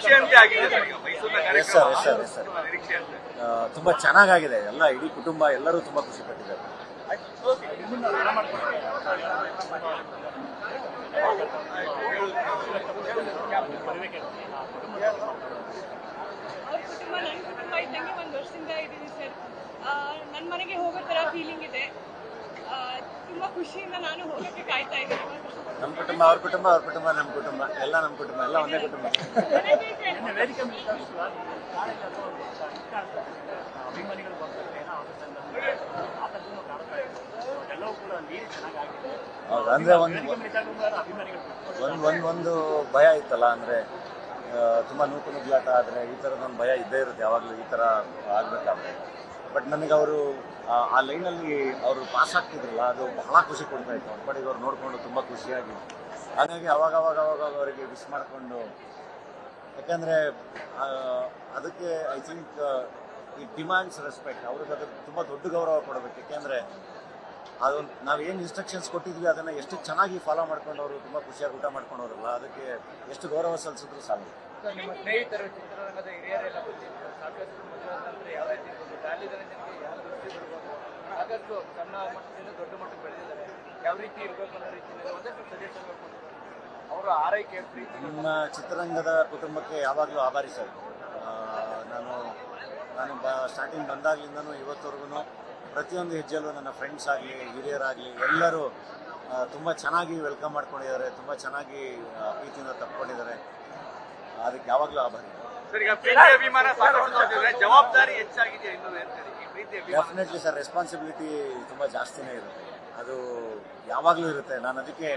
ನಿರೀಕ್ಷೆಯಂತೆ ಆಗಿದೆ ಮೈಸೂರಿನ ಕಾರ್ಯಕ್ರಮ ನಿರೀಕ್ಷೆಯಂತೆ ತುಂಬಾ ಚೆನ್ನಾಗಿದೆ. ಎಲ್ಲ ಇಡೀ ಕುಟುಂಬ ಎಲ್ಲರೂ ತುಂಬಾ ಖುಷಿ ಪಟ್ಟಿದ್ದಾರೆ. ಇದ್ದಂಗೆ ಒಂದು ವರ್ಷದಿಂದ ಇದ್ದೀನಿ ಸರ್. ನನ್ನ ಮನೆಗೆ ಹೋಗೋ ಥರ ಫೀಲಿಂಗ್ ಇದೆ. ತುಂಬಾ ಖುಷಿಯಿಂದ ನಾನು ಹೋಗೋಕ್ಕೆ ಕಾಯ್ತಾ ಇದ್ದೀನಿ. ನಮ್ಮ ಕುಟುಂಬ ಅವ್ರ ಕುಟುಂಬ, ಅವ್ರ ಕುಟುಂಬ ನಮ್ಮ ಕುಟುಂಬ, ಎಲ್ಲ ನಮ್ಮ ಕುಟುಂಬ, ಎಲ್ಲ ಒಂದೇ ಕುಟುಂಬ. ಹೌದು, ಅಂದ್ರೆ ಒಂದು ಭಯ ಇತ್ತಲ್ಲ, ಅಂದ್ರೆ ತುಂಬಾ ನೂಕು ನುಗ್ಲಾಟ ಆದ್ರೆ ಈ ಥರದೊಂದು ಭಯ ಇದ್ದೇ ಇರುತ್ತೆ ಯಾವಾಗಲೂ ಈ ಥರ ಆಗ್ಬೇಕಾದ್ರೆ. ಬಟ್ ನನಗೆ ಅವರು ಆ ಲೈನಲ್ಲಿ ಅವರು ಪಾಸ್ ಆಗ್ತಿದ್ರಲ್ಲ, ಅದು ಬಹಳ ಖುಷಿ ಕೊಡ್ತಾ ಇತ್ತು. ಅವ್ರ ಪಡೆಗೆ ಅವ್ರು ನೋಡಿಕೊಂಡು ತುಂಬ ಖುಷಿಯಾಗಿ, ಹಾಗಾಗಿ ಅವಾಗ ಅವರಿಗೆ ವಿಶ್ ಮಾಡಿಕೊಂಡು, ಯಾಕಂದರೆ ಅದಕ್ಕೆ I think it demands respect. ಅವ್ರಿಗೆ ಅದು ತುಂಬ ದೊಡ್ಡ ಗೌರವ ಕೊಡಬೇಕು. ಯಾಕೆಂದರೆ ಅದು ನಾವೇನು ಇನ್ಸ್ಟ್ರಕ್ಷನ್ಸ್ ಕೊಟ್ಟಿದ್ವಿ ಅದನ್ನು ಎಷ್ಟು ಚೆನ್ನಾಗಿ ಫಾಲೋ ಮಾಡ್ಕೊಂಡು ಅವರು ತುಂಬ ಖುಷಿಯಾಗಿ ಊಟ ಮಾಡ್ಕೊಂಡವ್ರಲ್ಲ, ಅದಕ್ಕೆ ಎಷ್ಟು ಗೌರವ ಸಲ್ಲಿಸಿದ್ರು ಸಾಕು. ನಿಮ್ಮ ಸ್ನೇಹಿತರು, ಚಿತ್ರರಂಗದ ಹಿರಿಯರೆಲ್ಲ ಬಂದಿದ್ರು, ಸಾಕಷ್ಟು ಮದುವೆ ನಂತರ ಯಾವ ರೀತಿ ಜನರಿಗೆ ಯಾವ ದೃಷ್ಟಿ ಬರ್ಬೋದು, ಸಾಕಷ್ಟು ಸಣ್ಣ ಮಟ್ಟದಿಂದ ದೊಡ್ಡ ಮಟ್ಟಕ್ಕೆ ಬೆಳೆದಿದ್ದಾರೆ, ಯಾವ ರೀತಿ ಇರಬೇಕು ಅನ್ನೋ ರೀತಿಯಲ್ಲಿ ಒಂದಷ್ಟು ಸಜೆಷನ್ ಅವರು ಆರೈಕೆ ಪ್ರೀತಿ. ನಿಮ್ಮ ಚಿತ್ರರಂಗದ ಕುಟುಂಬಕ್ಕೆ ಯಾವಾಗಲೂ ಆಭಾರಿ ಸರ್. ನಾನು ಸ್ಟಾರ್ಟಿಂಗ್ ಬಂದಾಗ್ಲಿಂದನೂ ಇವತ್ತವರೆಗೂ ಪ್ರತಿಯೊಂದು ಹೆಜ್ಜೆಯಲ್ಲೂ ನನ್ನ ಫ್ರೆಂಡ್ಸ್ ಆಗಲಿ ಹಿರಿಯರಾಗಲಿ ಎಲ್ಲರೂ ತುಂಬ ಚೆನ್ನಾಗಿ ವೆಲ್ಕಮ್ ಮಾಡ್ಕೊಂಡಿದ್ದಾರೆ, ತುಂಬ ಚೆನ್ನಾಗಿ ಪ್ರೀತಿಯಿಂದ ತಪ್ಪಿಕೊಂಡಿದ್ದಾರೆ. ಅದಕ್ಕೆ ಯಾವಾಗಲೂ ಆಭಾರಿ. ಜವಾಬ್ದಾರಿ ಹೆಚ್ಚಾಗಿದೆ. ಡೆಫಿನೆಟ್ಲಿ ಸರ್, ರೆಸ್ಪಾನ್ಸಿಬಿಲಿಟಿ ತುಂಬ ಜಾಸ್ತಿನೇ ಇರುತ್ತೆ. ಅದು ಯಾವಾಗಲೂ ಇರುತ್ತೆ. ನಾನು ಅದಕ್ಕೆ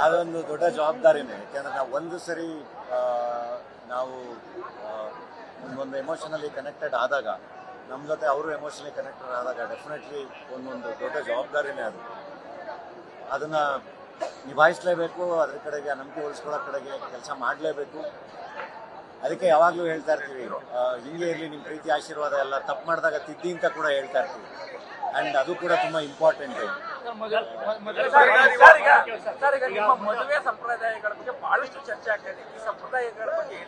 ಅದೊಂದು ದೊಡ್ಡ ಜವಾಬ್ದಾರಿನೇ. ಯಾಕೆಂದರೆ ನಾವು ಒಂದು ಸರಿ ನಾವು ಒಂದು ಎಮೋಷನಲಿ ಕನೆಕ್ಟೆಡ್ ಆದಾಗ, ನಮ್ಮ ಜೊತೆ ಅವರು ಎಮೋಷನಲಿ ಕನೆಕ್ಟೆಡ್ ಆದಾಗ ಡೆಫಿನೆಟ್ಲಿ ಒಂದೊಂದು ದೊಡ್ಡ ಜವಾಬ್ದಾರಿನೇ ಅದು. ಅದನ್ನು ನಿಭಾಯಿಸಲೇಬೇಕು. ಅದ್ರ ಕಡೆಗೆ ನಂಬಿಕೆ ಉಳಿಸ್ಕೊಳ್ಳೋ ಕಡೆಗೆ ಕೆಲಸ ಮಾಡಲೇಬೇಕು. ಅದಕ್ಕೆ ಯಾವಾಗಲೂ ಹೇಳ್ತಾ ಇರ್ತೀವಿ, ಹಿಂಗೆ ಇರಲಿ ನಿಮ್ಮ ಪ್ರೀತಿ ಆಶೀರ್ವಾದ ಎಲ್ಲ. ತಪ್ಪು ಮಾಡಿದಾಗ ತಿದ್ದಿ ಅಂತ ಕೂಡ ಹೇಳ್ತಾ ಇರ್ತೀವಿ. ಆ್ಯಂಡ್ ಅದು ಕೂಡ ತುಂಬ ಇಂಪಾರ್ಟೆಂಟ್. ಮದುವೆ ಸಂಪ್ರದಾಯಗಳ ಬಗ್ಗೆ ಬಹಳಷ್ಟು ಚರ್ಚೆ ಆಗ್ತದೆ. ಈ ಸಂಪ್ರದಾಯಗಳ ಬಗ್ಗೆ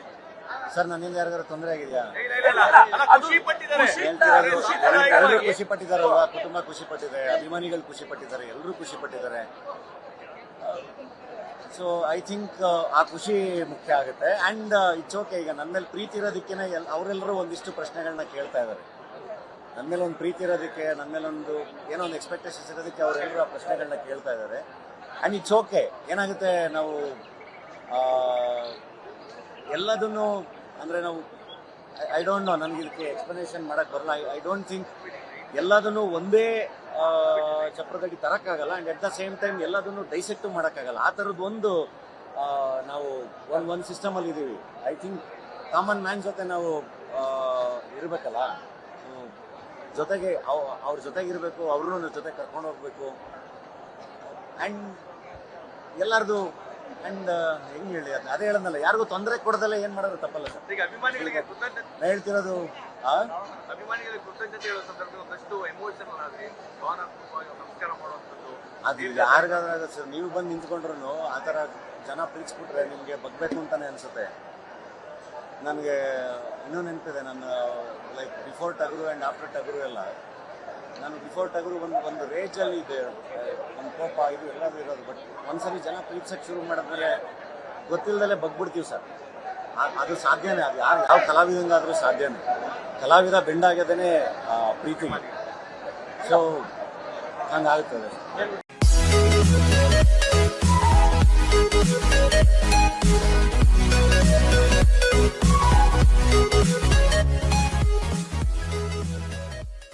ಸರ್, ನನ್ನಿಂದ ಯಾರಿಗಾರು ತೊಂದರೆ ಆಗಿದೆಯಾ? ಹೇಳ್ತಿರೋದು ಎಲ್ಲರೂ ಖುಷಿ ಪಟ್ಟಿದ್ದಾರಲ್ವಾ, ಕುಟುಂಬ ಖುಷಿ ಪಟ್ಟಿದೆ, ಅಭಿಮಾನಿಗಳು ಖುಷಿ ಪಟ್ಟಿದ್ದಾರೆ, ಎಲ್ಲರೂ ಖುಷಿ ಪಟ್ಟಿದ್ದಾರೆ. ಸೊ ಐ ಥಿಂಕ್ ಆ ಖುಷಿ ಮುಖ್ಯ ಆಗುತ್ತೆ. And it's okay. ಈಗ ನನ್ನ ಮೇಲೆ ಪ್ರೀತಿ ಇರೋದಕ್ಕೇನೆ ಅವರೆಲ್ಲರೂ ಒಂದಿಷ್ಟು ಪ್ರಶ್ನೆಗಳನ್ನ ಕೇಳ್ತಾ ಇದ್ದಾರೆ. ನನ್ನ ಮೇಲೆ ಒಂದು ಪ್ರೀತಿ ಇರೋದಕ್ಕೆ, ನನ್ನ ಮೇಲೆ ಏನೋ ಒಂದು ಎಕ್ಸ್ಪೆಕ್ಟೇಷನ್ಸ್ ಇರೋದಕ್ಕೆ ಅವರೆಲ್ಲರೂ ಆ ಪ್ರಶ್ನೆಗಳನ್ನ ಕೇಳ್ತಾ ಇದ್ದಾರೆ. And it's okay. ಏನಾಗುತ್ತೆ, ನಾವು ಎಲ್ಲದನ್ನು ಅಂದರೆ ನಾವು ಐ ಡೋಂಟ್ ನೋ, ನನಗೆ ಇದಕ್ಕೆ ಎಕ್ಸ್ಪ್ಲನೇಷನ್ ಮಾಡೋಕ್ಕೆ ಬರಲ್ಲ. ಐ ಡೋಂಟ್ ಥಿಂಕ್ ಎಲ್ಲದನ್ನು ಒಂದೇ ಚಪ್ರದಡಿ ತರೋಕ್ಕಾಗಲ್ಲ. And at the same time ಎಲ್ಲದನ್ನು ಡೈಸೆಕ್ಟು ಮಾಡೋಕ್ಕಾಗಲ್ಲ. ಆ ಥರದ್ದು ಒಂದು ನಾವು ಒಂದು ಸಿಸ್ಟಮಲ್ಲಿ ಇದ್ದೀವಿ. ಐ ಥಿಂಕ್ ಕಾಮನ್ ಮ್ಯಾನ್ ಜೊತೆ ನಾವು ಇರಬೇಕಲ್ಲ, ಜೊತೆಗೆ ಅವ್ರ ಜೊತೆಗಿರಬೇಕು, ಅವ್ರನ್ನೂ ಜೊತೆ ಕರ್ಕೊಂಡು ಹೋಗ್ಬೇಕು. ಆ್ಯಂಡ್ ಎಲ್ಲರದು ಆ್ಯಂಡ್ ಹೆಂಗೆ ಹೇಳಿ, ಅದೇ ಹೇಳೋದಲ್ಲ, ಯಾರಿಗೂ ತೊಂದರೆ ಕೊಡೋದಲ್ಲ ಏನು ಮಾಡೋದು ತಪ್ಪಲ್ಲ ಸರ್. ಈಗ ಅಭಿಮಾನಿಗಳಿಗೆ ನಾನು ಹೇಳ್ತಿರೋದು ಅಭಿಮಾನಿಗಳಿಗೆ ಕೃತಜ್ಞತೆ ಹೇಳೋ ಸಂದರ್ಭದಲ್ಲಿ ಒಂದಷ್ಟು ಎಮೋಷನಲ್ ಆಗಿ ನಮಸ್ಕಾರ ಮಾಡುವಂಥದ್ದು ಅದು ಯಾರಿಗಾದ್ರೂ ಸರ್. ನೀವು ಬಂದು ನಿಂತ್ಕೊಂಡ್ರು ಆ ಥರ ಜನ ಪ್ರೀತಿಸ್ಬಿಟ್ರೆ ನಿಮಗೆ ಬಗ್ಬೇಕು ಅಂತಾನೆ ಅನಿಸುತ್ತೆ. ನನಗೆ ಇನ್ನೂ ನೆನಪಿದೆ, ನನ್ನ ಲೈಕ್ ಬಿಫೋರ್ ಟಗರು ಆ್ಯಂಡ್ ಆಫ್ಟರ್ ಟಗರು ಎಲ್ಲ. ನಾನು ಬಿಫೋರ್ ಟಗರು ಒಂದು ರೇಜಲ್ಲಿ ಇದೆ, ಒಂದು ಕೋಪ ಇದು ಎಲ್ಲದೂ ಇರೋದು. ಬಟ್ ಒಂದ್ಸರಿ ಜನ ಪ್ರೀತಿಸೋಕ್ಕೆ ಶುರು ಮಾಡಿದ್ಮೇಲೆ ಗೊತ್ತಿಲ್ಲದಲ್ಲೇ ಬಗ್ಬಿಡ್ತೀವಿ ಸರ್. ಅದು ಸಾಧ್ಯನೇ. ಅದು ಯಾವ ಕಲಾವಿದಂಗಾದರೂ ಸಾಧ್ಯನೇ. ಕಲಾವಿದ ಬೆಂಡಾಗ್ಯದೇ ಪ್ರೀತಿ. ಸೊ ಹಂಗಾಗುತ್ತದೆ.